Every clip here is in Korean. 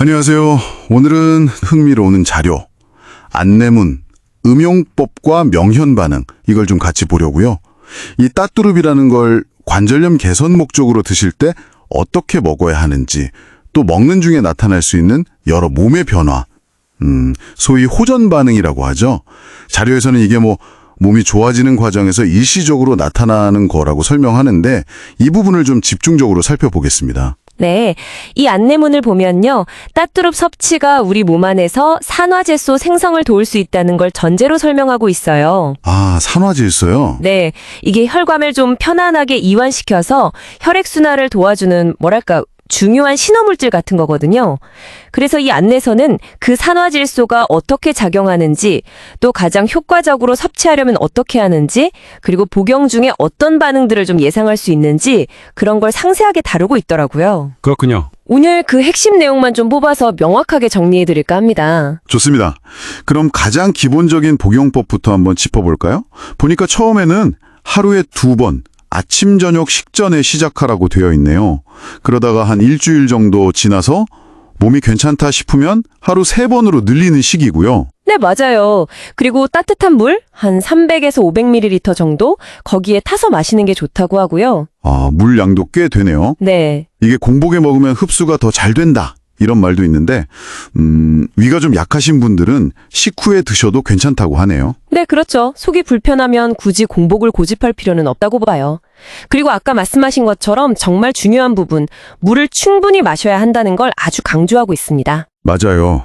안녕하세요. 오늘은 흥미로운 자료, 안내문, 음용법과 명현 반응, 이걸 좀 같이 보려고요. 이 따뚜릅이라는 걸 관절염 개선 목적으로 드실 때 어떻게 먹어야 하는지, 또 먹는 중에 나타날 수 있는 여러 몸의 변화, 소위 호전 반응이라고 하죠. 자료에서는 이게 몸이 좋아지는 과정에서 일시적으로 나타나는 거라고 설명하는데 이 부분을 좀 집중적으로 살펴보겠습니다. 네, 이 안내문을 보면요. 따뚜릅 섭취가 우리 몸 안에서 산화질소 생성을 도울 수 있다는 걸 전제로 설명하고 있어요. 아, 산화질소요? 네, 이게 혈관을 좀 편안하게 이완시켜서 혈액순환을 도와주는 중요한 신호물질 같은 거거든요. 그래서 이 안내서는 그 산화질소가 어떻게 작용하는지, 또 가장 효과적으로 섭취하려면 어떻게 하는지, 그리고 복용 중에 어떤 반응들을 좀 예상할 수 있는지 그런 걸 상세하게 다루고 있더라고요. 그렇군요. 오늘 그 핵심 내용만 좀 뽑아서 명확하게 정리해드릴까 합니다. 좋습니다. 그럼 가장 기본적인 복용법부터 한번 짚어볼까요? 보니까 처음에는 하루에 2번, 아침, 저녁 식전에 시작하라고 되어 있네요. 그러다가 한 일주일 정도 지나서 몸이 괜찮다 싶으면 하루 3번으로 늘리는 시기고요. 네, 맞아요. 그리고 따뜻한 물 한 300에서 500ml 정도 거기에 타서 마시는 게 좋다고 하고요. 아, 물 양도 꽤 되네요. 네. 이게 공복에 먹으면 흡수가 더 잘 된다, 이런 말도 있는데 위가 좀 약하신 분들은 식후에 드셔도 괜찮다고 하네요. 네, 그렇죠. 속이 불편하면 굳이 공복을 고집할 필요는 없다고 봐요. 그리고 아까 말씀하신 것처럼 정말 중요한 부분, 물을 충분히 마셔야 한다는 걸 아주 강조하고 있습니다. 맞아요.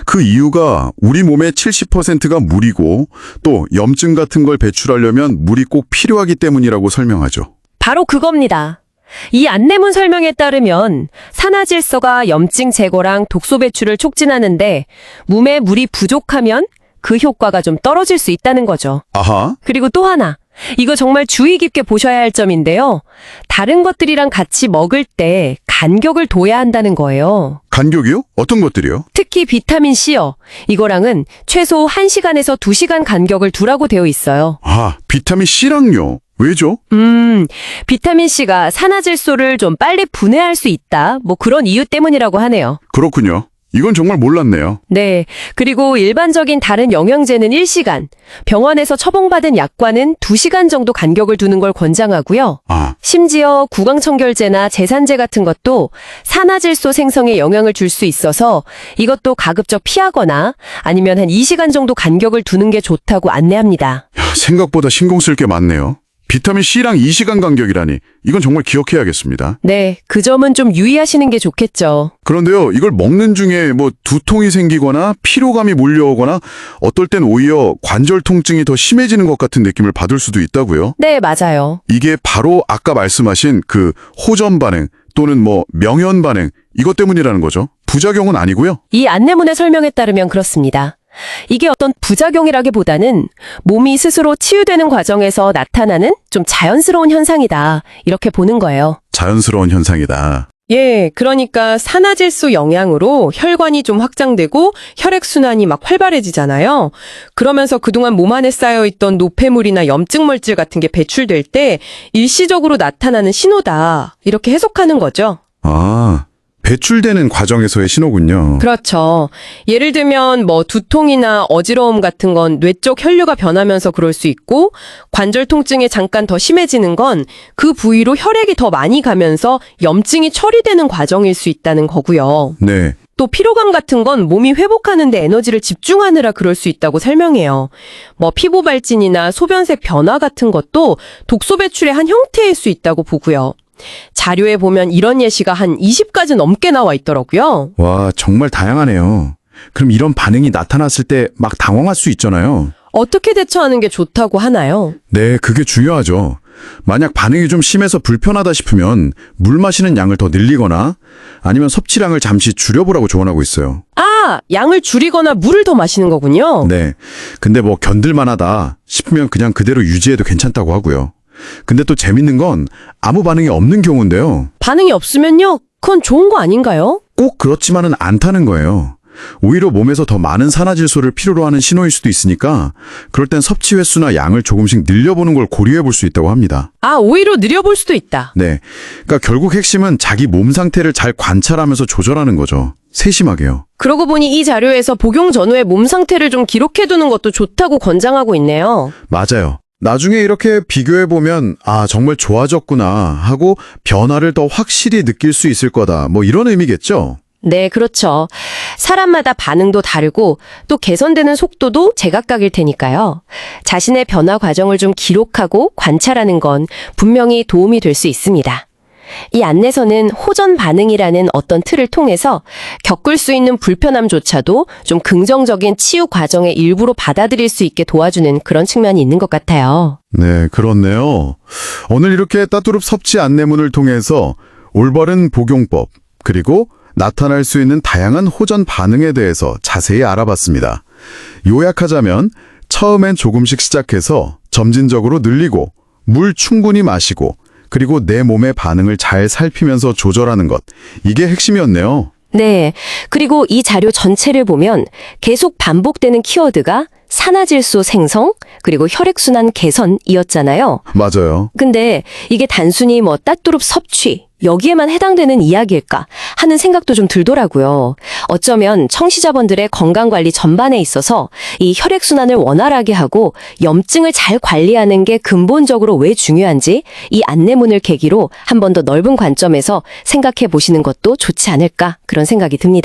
그 이유가 우리 몸의 70%가 물이고 또 염증 같은 걸 배출하려면 물이 꼭 필요하기 때문이라고 설명하죠. 바로 그겁니다. 이 안내문 설명에 따르면 산화질소가 염증 제거랑 독소 배출을 촉진하는데 몸에 물이 부족하면 그 효과가 좀 떨어질 수 있다는 거죠. 아하. 그리고 또 하나, 이거 정말 주의 깊게 보셔야 할 점인데요. 다른 것들이랑 같이 먹을 때 간격을 둬야 한다는 거예요. 간격이요? 어떤 것들이요? 특히 비타민C요. 이거랑은 최소 1시간에서 2시간 간격을 두라고 되어 있어요. 아, 비타민 C랑요? 왜죠? 비타민C가 산화질소를 좀 빨리 분해할 수 있다. 그런 이유 때문이라고 하네요. 그렇군요. 이건 정말 몰랐네요. 네. 그리고 일반적인 다른 영양제는 1시간, 병원에서 처방받은 약과는 2시간 정도 간격을 두는 걸 권장하고요. 아, 심지어 구강청결제나 제산제 같은 것도 산화질소 생성에 영향을 줄 수 있어서 이것도 가급적 피하거나 아니면 한 2시간 정도 간격을 두는 게 좋다고 안내합니다. 생각보다 신경 쓸 게 많네요. 비타민 C랑 2시간 간격이라니, 이건 정말 기억해야겠습니다. 네, 그 점은 좀 유의하시는 게 좋겠죠. 그런데요, 이걸 먹는 중에 두통이 생기거나 피로감이 몰려오거나 어떨 땐 오히려 관절 통증이 더 심해지는 것 같은 느낌을 받을 수도 있다고요? 네, 맞아요. 이게 바로 아까 말씀하신 그 호전 반응 또는 명현 반응, 이것 때문이라는 거죠. 부작용은 아니고요. 이 안내문의 설명에 따르면 그렇습니다. 이게 어떤 부작용이라기보다는 몸이 스스로 치유되는 과정에서 나타나는 좀 자연스러운 현상이다. 이렇게 보는 거예요. 자연스러운 현상이다. 예, 그러니까 산화질소 영향으로 혈관이 좀 확장되고 혈액순환이 막 활발해지잖아요. 그러면서 그동안 몸 안에 쌓여있던 노폐물이나 염증물질 같은 게 배출될 때 일시적으로 나타나는 신호다. 이렇게 해석하는 거죠. 아, 배출되는 과정에서의 신호군요. 그렇죠. 예를 들면 두통이나 어지러움 같은 건 뇌 쪽 혈류가 변하면서 그럴 수 있고, 관절 통증이 잠깐 더 심해지는 건 그 부위로 혈액이 더 많이 가면서 염증이 처리되는 과정일 수 있다는 거고요. 네. 또 피로감 같은 건 몸이 회복하는 데 에너지를 집중하느라 그럴 수 있다고 설명해요. 피부 발진이나 소변색 변화 같은 것도 독소 배출의 한 형태일 수 있다고 보고요. 자료에 보면 이런 예시가 한 20가지 넘게 나와 있더라고요. 와, 정말 다양하네요. 그럼 이런 반응이 나타났을 때 막 당황할 수 있잖아요. 어떻게 대처하는 게 좋다고 하나요? 네, 그게 중요하죠. 만약 반응이 좀 심해서 불편하다 싶으면 물 마시는 양을 더 늘리거나 아니면 섭취량을 잠시 줄여보라고 조언하고 있어요. 아, 양을 줄이거나 물을 더 마시는 거군요. 네. 근데 견딜만하다 싶으면 그냥 그대로 유지해도 괜찮다고 하고요. 근데 또 재밌는 건 아무 반응이 없는 경우인데요. 반응이 없으면요? 그건 좋은 거 아닌가요? 꼭 그렇지만은 않다는 거예요. 오히려 몸에서 더 많은 산화질소를 필요로 하는 신호일 수도 있으니까 그럴 땐 섭취 횟수나 양을 조금씩 늘려보는 걸 고려해 볼 수 있다고 합니다. 아, 오히려 늘려볼 수도 있다. 네. 그러니까 결국 핵심은 자기 몸 상태를 잘 관찰하면서 조절하는 거죠. 세심하게요. 그러고 보니 이 자료에서 복용 전후의 몸 상태를 좀 기록해두는 것도 좋다고 권장하고 있네요. 맞아요. 나중에 이렇게 비교해보면 아, 정말 좋아졌구나 하고 변화를 더 확실히 느낄 수 있을 거다. 뭐 이런 의미겠죠? 네, 그렇죠. 사람마다 반응도 다르고 또 개선되는 속도도 제각각일 테니까요. 자신의 변화 과정을 좀 기록하고 관찰하는 건 분명히 도움이 될 수 있습니다. 이 안내서는 호전 반응이라는 어떤 틀을 통해서 겪을 수 있는 불편함조차도 좀 긍정적인 치유 과정의 일부로 받아들일 수 있게 도와주는 그런 측면이 있는 것 같아요. 네, 그렇네요. 오늘 이렇게 따뚜룹 섭취 안내문을 통해서 올바른 복용법, 그리고 나타날 수 있는 다양한 호전 반응에 대해서 자세히 알아봤습니다. 요약하자면 처음엔 조금씩 시작해서 점진적으로 늘리고 물 충분히 마시고 그리고 내 몸의 반응을 잘 살피면서 조절하는 것. 이게 핵심이었네요. 네. 그리고 이 자료 전체를 보면 계속 반복되는 키워드가 산화질소 생성, 그리고 혈액순환 개선이었잖아요. 맞아요. 근데 이게 단순히 뭐 따뚜룹 섭취, 여기에만 해당되는 이야기일까 하는 생각도 좀 들더라고요. 어쩌면 청취자분들의 건강관리 전반에 있어서 이 혈액순환을 원활하게 하고 염증을 잘 관리하는 게 근본적으로 왜 중요한지 이 안내문을 계기로 한 번 더 넓은 관점에서 생각해 보시는 것도 좋지 않을까 그런 생각이 듭니다.